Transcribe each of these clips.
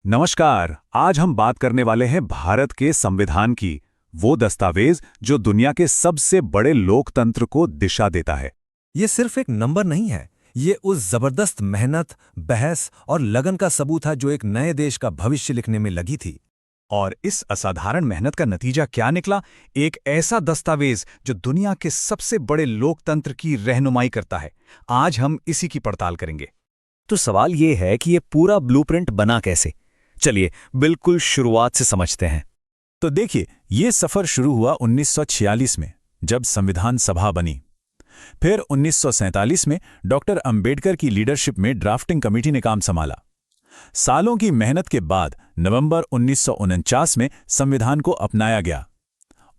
नमस्कार। आज हम बात करने वाले हैं भारत के संविधान की, वो दस्तावेज जो दुनिया के सबसे बड़े लोकतंत्र को दिशा देता है। ये सिर्फ एक नंबर नहीं है। ये उस जबरदस्त मेहनत, बहस और लगन का सबूत है जो एक नए देश का भविष्य लिखने में लगी थी। और इस असाधारण मेहनत का नतीजा क्या निकला? एक ऐसा दस्तावेज जो दुनिया के सबसे बड़े लोकतंत्र की रहनुमाई करता है। आज हम इसी की पड़ताल करेंगे। तो सवाल ये है कि ये पूरा ब्लूप्रिंट बना कैसे? चलिए बिल्कुल शुरुआत से समझते हैं। तो देखिए, ये सफर शुरू हुआ 1946 में, जब संविधान सभा बनी। फिर 1947 में डॉक्टर अंबेडकर की लीडरशिप में ड्राफ्टिंग कमेटी ने काम संभाला। सालों की मेहनत के बाद नवंबर 1949 में संविधान को अपनाया गया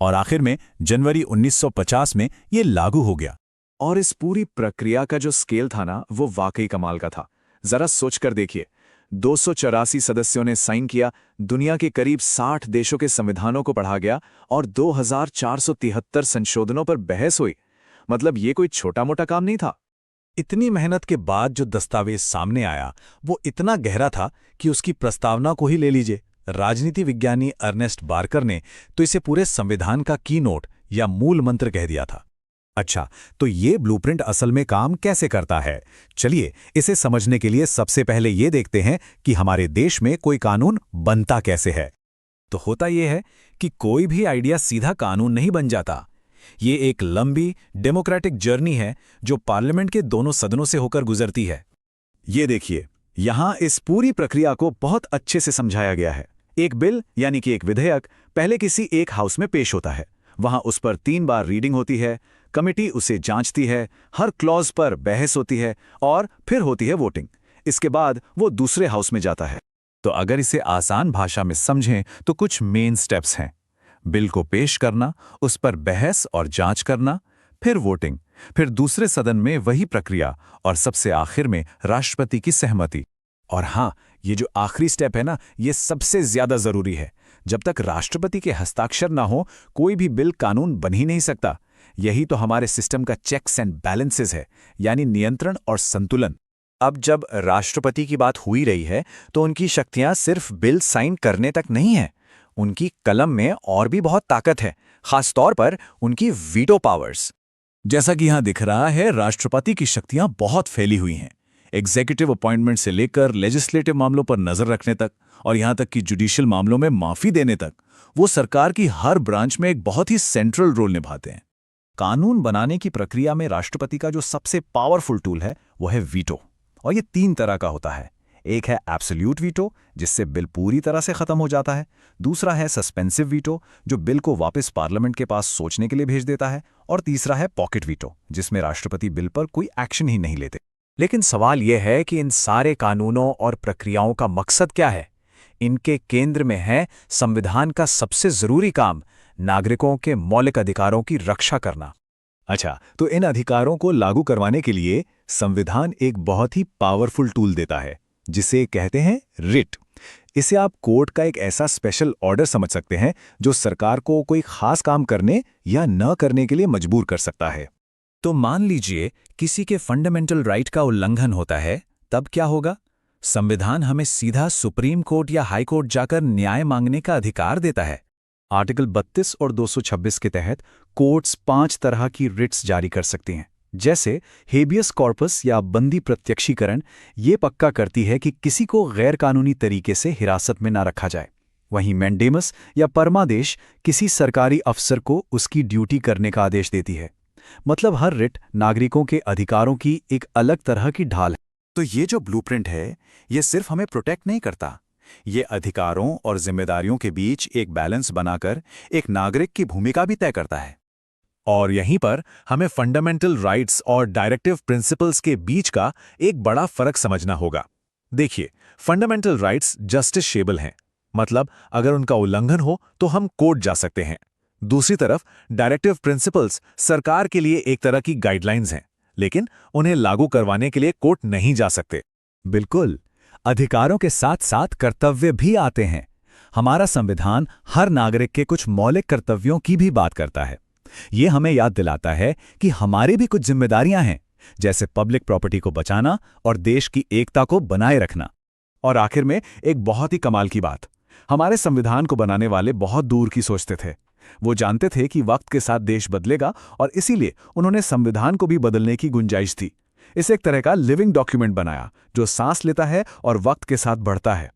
और आखिर में जनवरी 1950 में ये लागू हो गया। और इस पूरी प्रक्रिया का जो स्केल था ना, वो वाकई कमाल का था। जरा सोचकर देखिए, 284 सदस्यों ने साइन किया, दुनिया के करीब 60 देशों के संविधानों को पढ़ा गया और 2473 संशोधनों पर बहस हुई। मतलब ये कोई छोटा मोटा काम नहीं था। इतनी मेहनत के बाद जो दस्तावेज सामने आया वो इतना गहरा था कि उसकी प्रस्तावना को ही ले लीजिए। राजनीति विज्ञानी अर्नेस्ट बार्कर ने तो इसे पूरे संविधान का कीनोट या मूल मंत्र कह दिया था। अच्छा, तो ये ब्लूप्रिंट असल में काम कैसे करता है? चलिए इसे समझने के लिए सबसे पहले ये देखते हैं कि हमारे देश में कोई कानून बनता कैसे है। तो होता यह है कि कोई भी आइडिया सीधा कानून नहीं बन जाता। ये एक लंबी डेमोक्रेटिक जर्नी है जो पार्लियामेंट के दोनों सदनों से होकर गुजरती है। ये देखिए, यहाँ इस पूरी प्रक्रिया को बहुत अच्छे से समझाया गया है। एक बिल यानी कि एक विधेयक पहले किसी एक हाउस में पेश होता है। वहां उस पर 3 बार रीडिंग होती है, कमेटी उसे जांचती है, हर क्लॉज पर बहस होती है और फिर होती है वोटिंग। इसके बाद वो दूसरे हाउस में जाता है। तो अगर इसे आसान भाषा में समझें तो कुछ मेन स्टेप्स हैं। बिल को पेश करना, उस पर बहस और जांच करना, फिर वोटिंग, फिर दूसरे सदन में वही प्रक्रिया और सबसे आखिर में राष्ट्रपति की सहमति। और हाँ, ये जो आखिरी स्टेप है ना, ये सबसे ज्यादा जरूरी है। जब तक राष्ट्रपति के हस्ताक्षर ना हो कोई भी बिल कानून बन ही नहीं सकता। यही तो हमारे सिस्टम का चेक्स एंड बैलेंसेस है, यानी नियंत्रण और संतुलन। अब जब राष्ट्रपति की बात हुई रही है तो उनकी शक्तियां सिर्फ बिल साइन करने तक नहीं है। उनकी कलम में और भी बहुत ताकत है, खासतौर पर उनकी वीटो पावर्स। जैसा कि यहां दिख रहा है, राष्ट्रपति की शक्तियां बहुत फैली हुई हैं। एग्जीक्यूटिव अपॉइंटमेंट से लेकर लेजिस्लेटिव मामलों पर नजर रखने तक और यहां तक कि जुडिशियल मामलों में माफी देने तक, वो सरकार की हर ब्रांच में एक बहुत ही सेंट्रल रोल निभाते हैं। कानून बनाने की प्रक्रिया में राष्ट्रपति का जो सबसे पावरफुल टूल है वो है वीटो। और ये 3 तरह का होता है। एक है एब्सोल्यूट वीटो, जिससे बिल पूरी तरह से खत्म हो जाता है। दूसरा है सस्पेंसिव वीटो, जो बिल को वापस पार्लियामेंट के पास सोचने के लिए भेज देता है। और तीसरा है पॉकेट वीटो, जिसमें राष्ट्रपति बिल पर कोई एक्शन ही नहीं लेते। लेकिन सवाल यह है कि इन सारे कानूनों और प्रक्रियाओं का मकसद क्या है? इनके केंद्र में है संविधान का सबसे जरूरी काम, नागरिकों के मौलिक अधिकारों की रक्षा करना। अच्छा, तो इन अधिकारों को लागू करवाने के लिए संविधान एक बहुत ही पावरफुल टूल देता है, जिसे कहते हैं रिट। इसे आप कोर्ट का एक ऐसा स्पेशल ऑर्डर समझ सकते हैं जो सरकार को कोई खास काम करने या न करने के लिए मजबूर कर सकता है। तो मान लीजिए किसी के फंडामेंटल राइट का उल्लंघन होता है, तब क्या होगा? संविधान हमें सीधा सुप्रीम कोर्ट या हाई कोर्ट जाकर न्याय मांगने का अधिकार देता है। आर्टिकल 32 और 226 के तहत कोर्ट्स 5 तरह की रिट्स जारी कर सकती हैं, जैसे हेबियस कॉर्पस या बंदी प्रत्यक्षीकरण। ये पक्का करती है कि किसी को गैर कानूनी तरीके से हिरासत में ना रखा जाए। वहीं मैंडेमस या परमादेश किसी सरकारी अफसर को उसकी ड्यूटी करने का आदेश देती है। मतलब हर रिट नागरिकों के अधिकारों की एक अलग तरह की ढाल है। तो ये जो ब्लूप्रिंट है, ये सिर्फ हमें प्रोटेक्ट नहीं करता, ये अधिकारों और जिम्मेदारियों के बीच एक बैलेंस बनाकर एक नागरिक की भूमिका भी तय करता है। और यहीं पर हमें फंडामेंटल राइट्स और डायरेक्टिव प्रिंसिपल्स के बीच का एक बड़ा फर्क समझना होगा। देखिए, फंडामेंटल राइट्स जस्टिसेबल हैं, मतलब अगर उनका उल्लंघन हो तो हम कोर्ट जा सकते हैं। दूसरी तरफ डायरेक्टिव प्रिंसिपल्स सरकार के लिए एक तरह की गाइडलाइंस हैं, लेकिन उन्हें लागू करवाने के लिए कोर्ट नहीं जा सकते। बिल्कुल, अधिकारों के साथ साथ कर्तव्य भी आते हैं। हमारा संविधान हर नागरिक के कुछ मौलिक कर्तव्यों की भी बात करता है। ये हमें याद दिलाता है कि हमारी भी कुछ जिम्मेदारियां हैं, जैसे पब्लिक प्रॉपर्टी को बचाना और देश की एकता को बनाए रखना। और आखिर में एक बहुत ही कमाल की बात, हमारे संविधान को बनाने वाले बहुत दूर की सोचते थे। वो जानते थे कि वक्त के साथ देश बदलेगा और इसीलिए उन्होंने संविधान को भी बदलने की गुंजाइश थी। इसे एक तरह का लिविंग डॉक्यूमेंट बनाया जो सांस लेता है और वक्त के साथ बढ़ता है।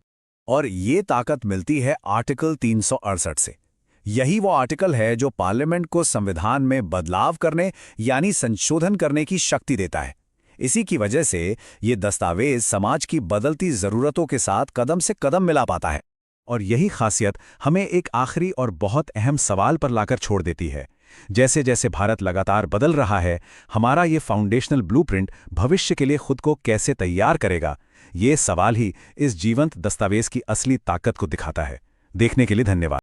और ये ताकत मिलती है आर्टिकल 368 से। यही वो आर्टिकल है जो पार्लियामेंट को संविधान में बदलाव करने यानी संशोधन करने की शक्ति देता है। इसी की वजह से ये दस्तावेज समाज की बदलती ज़रूरतों के साथ कदम से कदम मिला पाता है। और यही खासियत हमें एक आखिरी और बहुत अहम सवाल पर लाकर छोड़ देती है। जैसे जैसे भारत लगातार बदल रहा है, हमारा ये फाउंडेशनल ब्लूप्रिंट भविष्य के लिए खुद को कैसे तैयार करेगा, ये सवाल ही इस जीवंत दस्तावेज की असली ताकत को दिखाता है। देखने के लिए धन्यवाद।